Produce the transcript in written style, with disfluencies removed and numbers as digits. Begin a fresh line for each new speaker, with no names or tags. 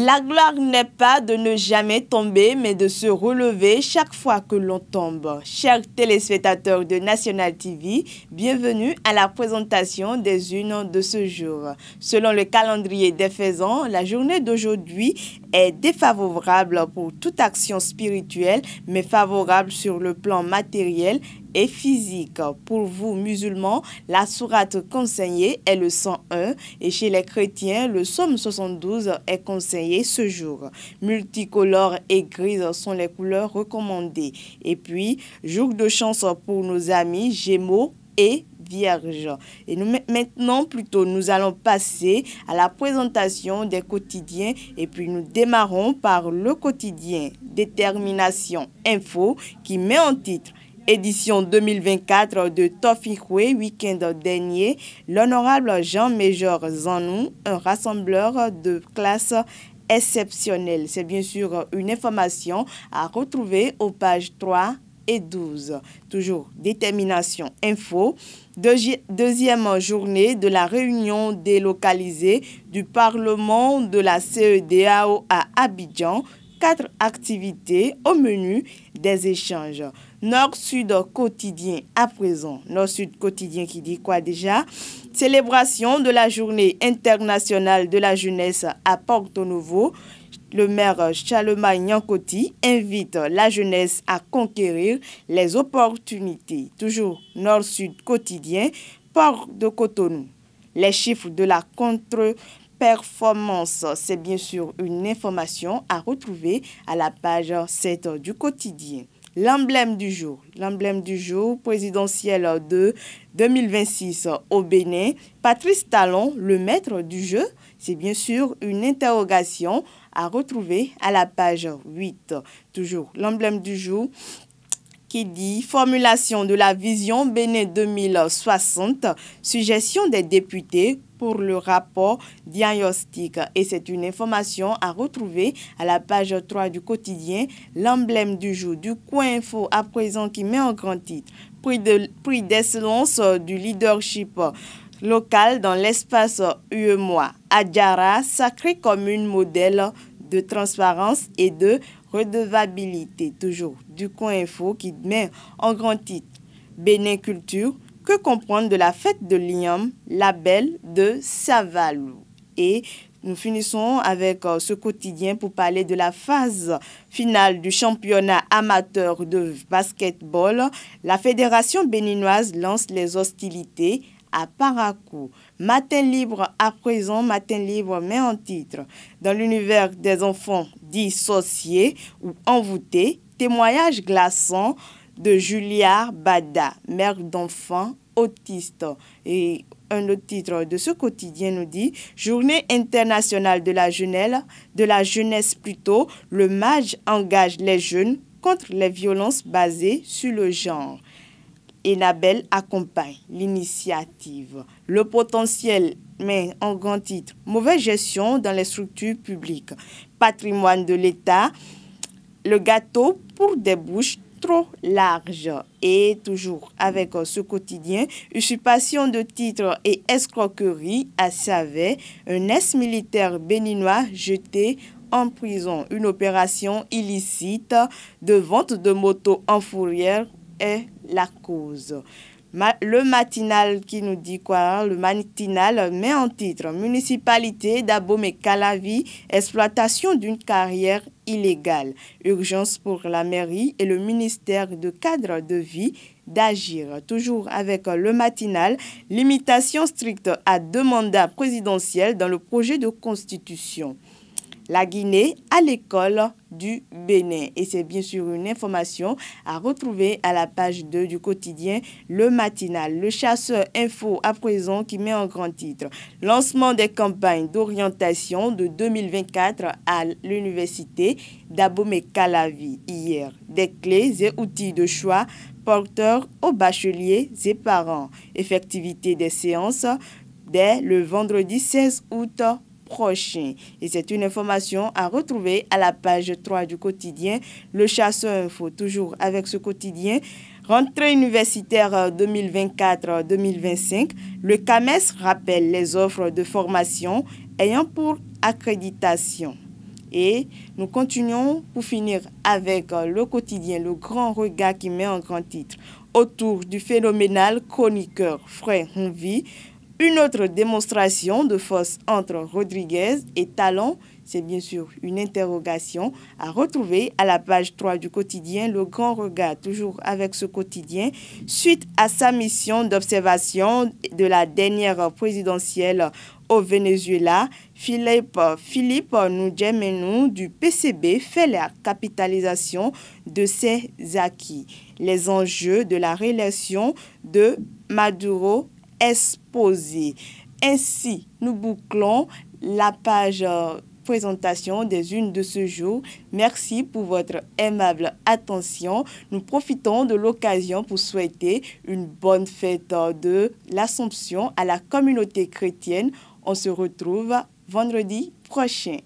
La gloire n'est pas de ne jamais tomber, mais de se relever chaque fois que l'on tombe. Chers téléspectateurs de National TV, bienvenue à la présentation des unes de ce jour. Selon le calendrier des faisans, la journée d'aujourd'hui est défavorable pour toute action spirituelle, mais favorable sur le plan matériel et physique. Pour vous, musulmans, la sourate conseillée est le 101 et chez les chrétiens, le psaume 72 est conseillé ce jour. Multicolores et grises sont les couleurs recommandées. Et puis, jour de chance pour nos amis Gémeaux et Vierge. Et maintenant, nous allons passer à la présentation des quotidiens et puis nous démarrons par le quotidien Détermination Info qui met en titre édition 2024 de Tofikwe, week-end dernier, l'honorable Jean-Major Zanou, un rassembleur de classe exceptionnelle. C'est bien sûr une information à retrouver aux pages 3 et 12. Toujours Détermination Info. Deuxième journée de la réunion délocalisée du Parlement de la CEDEAO à Abidjan. 4 activités au menu des échanges. Nord-Sud quotidien à présent. Nord-Sud quotidien qui dit quoi déjà? Célébration de la journée internationale de la jeunesse à Porto Novo. Le maire Charlemagne Nyankoti invite la jeunesse à conquérir les opportunités. Toujours Nord-Sud quotidien, Port de Cotonou. Les chiffres de la contre-performance, c'est bien sûr une information à retrouver à la page 7 du quotidien. L'emblème du jour présidentiel de 2026 au Bénin. Patrice Talon, le maître du jeu, c'est bien sûr une interrogation à retrouver à la page 8. Toujours l'emblème du jour qui dit formulation de la vision Bénin 2060, suggestion des députés pour le rapport diagnostic. Et c'est une information à retrouver à la page 3 du quotidien, l'emblème du jour du Coin Info à présent qui met en grand titre prix d'excellence du leadership local dans l'espace UEMOA. Adjara, sacré comme une modèle de transparence et de redevabilité. Toujours du Coin Info qui met en grand titre Bénin Culture. Que comprendre de la fête de Liam, label de Savalou. Et nous finissons avec ce quotidien pour parler de la phase finale du championnat amateur de basketball. La fédération béninoise lance les hostilités à Parakou. Matin libre à présent, Matin libre met en titre dans l'univers des enfants dissociés ou envoûtés, témoignage glaçant de Julia Bada, mère d'enfants autistes. Et un autre titre de ce quotidien nous dit Journée internationale de la jeunesse plutôt, le MAJ engage les jeunes contre les violences basées sur le genre. Enabel accompagne l'initiative. Le potentiel met en grand titre mauvaise gestion dans les structures publiques. Patrimoine de l'État, le gâteau pour des bouches trop large. Et toujours avec ce quotidien, usurpation de titres et escroquerie à Savet, un ex-militaire béninois jeté en prison. Une opération illicite de vente de motos en fourrière est la cause. Le matinal qui nous dit quoi? Le matinal met en titre municipalité d'Abomey-Calavi, exploitation d'une carrière illégale. Urgence pour la mairie et le ministère de cadre de vie d'agir. Toujours avec le matinal, limitation stricte à 2 mandats présidentiels dans le projet de constitution. La Guinée à l'école du Bénin. Et c'est bien sûr une information à retrouver à la page 2 du quotidien Le Matinal. Le chasseur info à présent qui met en grand titre lancement des campagnes d'orientation de 2024 à l'université d'Abomey-Calavi hier. Des clés et outils de choix porteurs aux bacheliers et parents. Effectivité des séances dès le vendredi 16 août prochain. Et c'est une information à retrouver à la page 3 du quotidien Le Chasseur Info. Toujours avec ce quotidien, rentrée universitaire 2024-2025, le CAMES rappelle les offres de formation ayant pour accréditation. Et nous continuons pour finir avec le quotidien Le Grand Regard qui met en grand titre autour du phénoménal chroniqueur Frère Honvi. Une autre démonstration de force entre Rodriguez et Talon, c'est bien sûr une interrogation à retrouver à la page 3 du quotidien Le Grand Regard, toujours avec ce quotidien, suite à sa mission d'observation de la dernière présidentielle au Venezuela. Philippe Nudjemenu du PCB fait la capitalisation de ses acquis. Les enjeux de la réélection de Maduro exposé. Ainsi, nous bouclons la page présentation des unes de ce jour. Merci pour votre aimable attention. Nous profitons de l'occasion pour souhaiter une bonne fête de l'Assomption à la communauté chrétienne. On se retrouve vendredi prochain.